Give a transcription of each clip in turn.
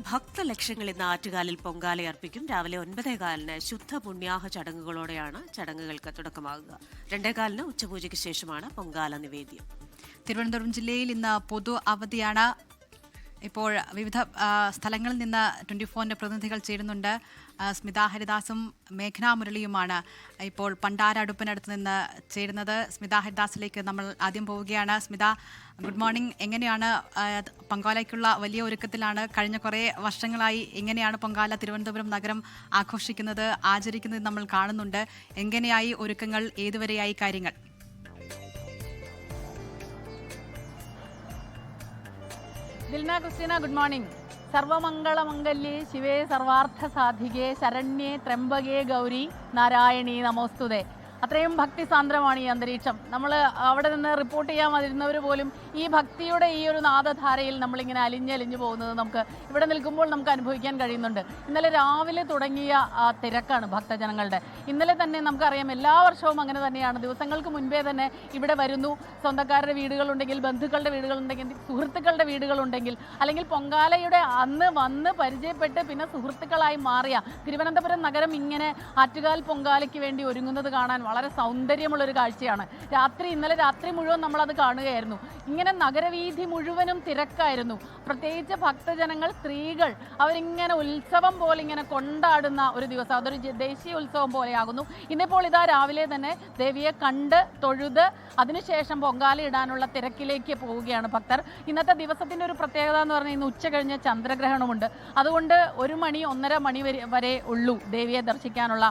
ഭക്തലക്ഷങ്ങൾ ഇന്ന് ആറ്റുകാലിൽ പൊങ്കാലയർപ്പിക്കും. രാവിലെ 9:15 ശുദ്ധ പുണ്യാഹ ചടങ്ങുകളോടെയാണ് ചടങ്ങുകൾക്ക് തുടക്കമാകുക. 2:15 ഉച്ചപൂജയ്ക്ക് ശേഷമാണ് പൊങ്കാല നിവേദ്യം. തിരുവനന്തപുരം ജില്ലയിൽ ഇന്ന് പൊതു അവധിയാണ്. ഇപ്പോൾ വിവിധ സ്ഥലങ്ങളിൽ നിന്ന് 24-ന്റെ പ്രതിനിധികൾ ചേരുന്നുണ്ട്. സ്മിത ഹരിദാസും മേഘന മുരളിയുമാണ് ഇപ്പോൾ പണ്ടാര അടുപ്പിനടുത്ത് നിന്ന് ചേരുന്നത്. സ്മിത ഹരിദാസിലേക്ക് നമ്മൾ ആദ്യം പോവുകയാണ്. Smitha, good morning. എങ്ങനെയാണ് പൊങ്കാലയ്ക്കുള്ള വലിയ ഒരുക്കത്തിലാണ്? കഴിഞ്ഞ കുറേ വർഷങ്ങളായി എങ്ങനെയാണ് പൊങ്കാല തിരുവനന്തപുരം നഗരം ആഘോഷിക്കുന്നത്, ആചരിക്കുന്നത് നമ്മൾ കാണുന്നുണ്ട്. എങ്ങനെയായി ഒരുക്കങ്ങൾ, ഏതുവരെയായി കാര്യങ്ങൾ? Dilna Christina, good morning. സർവമംഗളമംഗല്യേ ശിവേ സർവാർത്ഥ സാധികേ ശരണ്യേ ത്രംബകേ ഗൗരി നാരായണീ നമോസ്തുതേ. അത്രയും ഭക്തിസാന്ദ്രമാണ് ഈ അന്തരീക്ഷം. നമ്മൾ അവിടെ നിന്ന് റിപ്പോർട്ട് ചെയ്യാൻ വരുന്നവർ പോലും ഈ ഭക്തിയുടെ ഈ ഒരു നാദധാരയിൽ നമ്മളിങ്ങനെ അലിഞ്ഞലിഞ്ഞു പോകുന്നത് നമുക്ക് ഇവിടെ നിൽക്കുമ്പോൾ നമുക്ക് അനുഭവിക്കാൻ കഴിയുന്നുണ്ട്. ഇന്നലെ രാവിലെ തുടങ്ങിയ തിരക്കാണ് ഭക്തജനങ്ങളുടെ. ഇന്നലെ തന്നെ നമുക്കറിയാം, എല്ലാ വർഷവും അങ്ങനെ തന്നെയാണ്. ദിവസങ്ങൾക്ക് മുൻപേ തന്നെ ഇവിടെ വരുന്നു. സ്വന്തക്കാരുടെ വീടുകളുണ്ടെങ്കിൽ, ബന്ധുക്കളുടെ വീടുകളുണ്ടെങ്കിൽ, സുഹൃത്തുക്കളുടെ വീടുകളുണ്ടെങ്കിൽ, അല്ലെങ്കിൽ പൊങ്കാലയുടെ അന്ന് വന്ന് പരിചയപ്പെട്ട് പിന്നെ സുഹൃത്തുക്കളായി മാറിയ തിരുവനന്തപുരം നഗരം ഇങ്ങനെ ആറ്റുകാൽ പൊങ്കാലയ്ക്ക് വേണ്ടി ഒരുങ്ങുന്നത് കാണാൻ വളരെ സൗന്ദര്യമുള്ളൊരു കാഴ്ചയാണ്. ഇന്നലെ രാത്രി മുഴുവൻ നമ്മളത് കാണുകയായിരുന്നു. ഇങ്ങനെ നഗരവീഥി മുഴുവനും തിരക്കായിരുന്നു. പ്രത്യേകിച്ച് ഭക്തജനങ്ങൾ, സ്ത്രീകൾ, അവരിങ്ങനെ ഉത്സവം പോലെ ഇങ്ങനെ കൊണ്ടാടുന്ന ഒരു ദിവസം. അതൊരു ദേശീയ ഉത്സവം പോലെയാകുന്നു. ഇന്നിപ്പോൾ ഇതാ രാവിലെ തന്നെ ദേവിയെ കണ്ട് തൊഴുത് അതിനുശേഷം പൊങ്കാല ഇടാനുള്ള തിരക്കിലേക്ക് പോവുകയാണ് ഭക്തർ. ഇന്നത്തെ ദിവസത്തിൻ്റെ ഒരു പ്രത്യേകത എന്ന് പറഞ്ഞാൽ ഇന്ന് ഉച്ച കഴിഞ്ഞ് ചന്ദ്രഗ്രഹണമുണ്ട്. അതുകൊണ്ട് 1 മണി 1:30 മണി വരെ ഉള്ളൂ ദേവിയെ ദർശിക്കാനുള്ള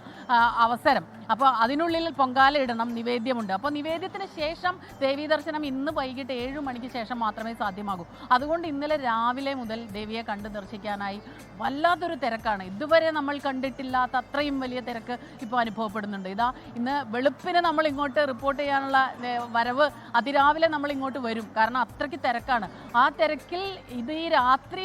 അവസരം. അപ്പോൾ അതിനുള്ളിൽ പൊങ്കാല ഇടണം, നിവേദ്യമുണ്ട്. അപ്പോൾ നിവേദ്യത്തിന് ശേഷം ദേവീ ദർശനം ഇന്ന് വൈകിട്ട് 7 മണിക്ക് ശേഷം മാത്രമേ സാധ്യമാകൂ. അതുകൊണ്ട് ഇന്നലെ രാവിലെ മുതൽ ദേവിയെ കണ്ട് ദർശിക്കാനായി വല്ലാത്തൊരു തിരക്കാണ്. ഇതുവരെ നമ്മൾ കണ്ടിട്ടില്ലാത്ത അത്രയും വലിയ തിരക്ക് ഇപ്പോൾ അനുഭവപ്പെടുന്നുണ്ട്. ഇന്ന് വെളുപ്പിന് നമ്മൾ ഇങ്ങോട്ട് റിപ്പോർട്ട് ചെയ്യാനുള്ള വരവ് അതിരാവിലെ നമ്മൾ ഇങ്ങോട്ട് വരും. കാരണം അത്രയ്ക്ക് തിരക്കാണ്. ആ തിരക്കിൽ ഇത് ഈ രാത്രി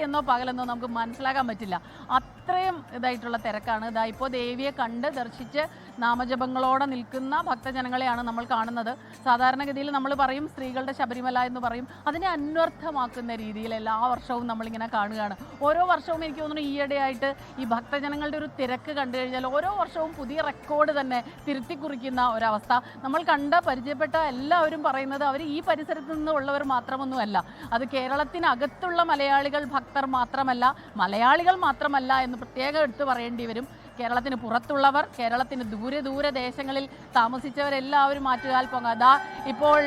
എന്നോ പകലെന്നോ നമുക്ക് മനസ്സിലാക്കാൻ പറ്റില്ല. അത്രയും ഇതായിട്ടുള്ള തിരക്കാണ്. ഇപ്പോൾ ദേവിയെ കണ്ട് ദർശിച്ച് നാമജപങ്ങളോടെ നിൽക്കുന്ന ഭക്തജനങ്ങളെയാണ് നമ്മൾ കാണുന്നത്. സാധാരണഗതിയിൽ നമ്മൾ പറയും സ്ത്രീകളുടെ ശബരിമല എന്ന് പറയും. അതിനെ അന്വർത്ഥമാക്കുന്ന രീതിയിൽ എല്ലാ വർഷവും നമ്മളിങ്ങനെ കാണുകയാണ്. ഓരോ വർഷവും എനിക്ക് തോന്നുന്നു ഈയിടെയായിട്ട് ഈ ഭക്തജനങ്ങളുടെ ഒരു തിരക്ക് കണ്ടു കഴിഞ്ഞാൽ ഓരോ വർഷവും പുതിയ റെക്കോർഡ് തന്നെ തിരുത്തി കുറിക്കുന്ന ഒരവസ്ഥ. നമ്മൾ പരിചയപ്പെട്ട എല്ലാവരും പറയുന്നത് അവർ ഈ പരിസരത്ത് നിന്നുള്ളവർ മാത്രമൊന്നുമല്ല. അത് കേരളത്തിനകത്തുള്ള മലയാളികൾ, ഭക്തർ മാത്രമല്ല, മലയാളികൾ മാത്രമല്ല എന്ന് പ്രത്യേകം എടുത്തു പറയേണ്ടി വരും. കേരളത്തിന് പുറത്തുള്ളവർ, കേരളത്തിന് ദൂരെ ദേശങ്ങളിൽ താമസിച്ചവരെല്ലാവരും ആറ്റുകാൽ പൊങ്കാല ഇപ്പോൾ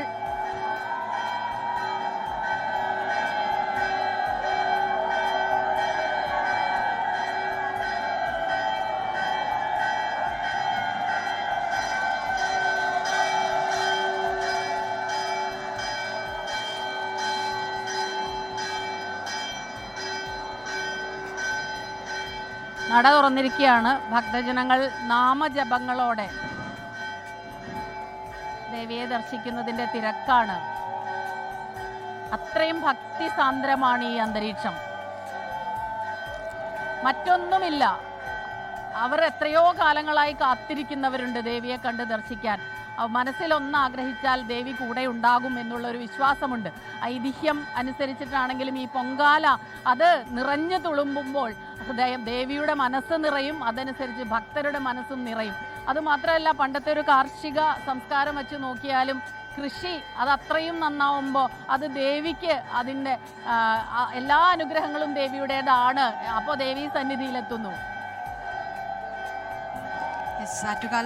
നട തുറന്നിരിക്കുകയാണ്. ഭക്തജനങ്ങൾ നാമജപങ്ങളോടെ ദേവിയെ ദർശിക്കുന്നതിൻ്റെ തിരക്കാണ്. അത്രയും ഭക്തിസാന്ദ്രമാണ് ഈ അന്തരീക്ഷം. മറ്റൊന്നുമില്ല. അവർ എത്രയോ കാലങ്ങളായി കാത്തിരിക്കുന്നവരുണ്ട് ദേവിയെ കണ്ട് ദർശിക്കാൻ. മനസ്സിലൊന്ന് ആഗ്രഹിച്ചാൽ ദേവി കൂടെ ഉണ്ടാകും എന്നുള്ളൊരു വിശ്വാസമുണ്ട്. ഐതിഹ്യം അനുസരിച്ചിട്ടാണെങ്കിലും ഈ പൊങ്കാല അത് നിറഞ്ഞു തുളുമ്പുമ്പോൾ ഹൃദയം, ദേവിയുടെ മനസ്സ് നിറയും. അതനുസരിച്ച് ഭക്തരുടെ മനസ്സും നിറയും. അതുമാത്രമല്ല, പണ്ടത്തെ ഒരു കാർഷിക സംസ്കാരം വെച്ച് നോക്കിയാലും കൃഷി അത് അത്രയും നന്നാവുമ്പോൾ അത് ദേവിക്ക് അതിൻ്റെ എല്ലാ അനുഗ്രഹങ്ങളും ദേവിയുടേതാണ്. അപ്പോൾ ദേവീ സന്നിധിയിലെത്തുന്നു. ആറ്റുകാൽ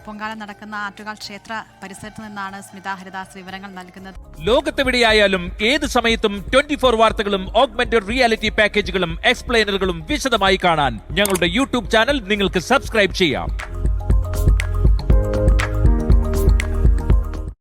പൊങ്കാല നടക്കുന്ന ആറ്റുകാൽ ക്ഷേത്ര പരിസരത്ത് നിന്നാണ് സ്മിത ഹരിദാസ് വിവരങ്ങൾ നൽകുന്നത്. ലോകത്തെവിടെയായാലും ഏത് സമയത്തും 24 വാർത്തകളും ഓഗ്മെന്റഡ് റിയാലിറ്റി പാക്കേജുകളും എക്സ്പ്ലെയിനറുകളും വിശദമായി കാണാൻ ഞങ്ങളുടെ യൂട്യൂബ് ചാനൽ നിങ്ങൾക്ക് സബ്സ്ക്രൈബ് ചെയ്യാം.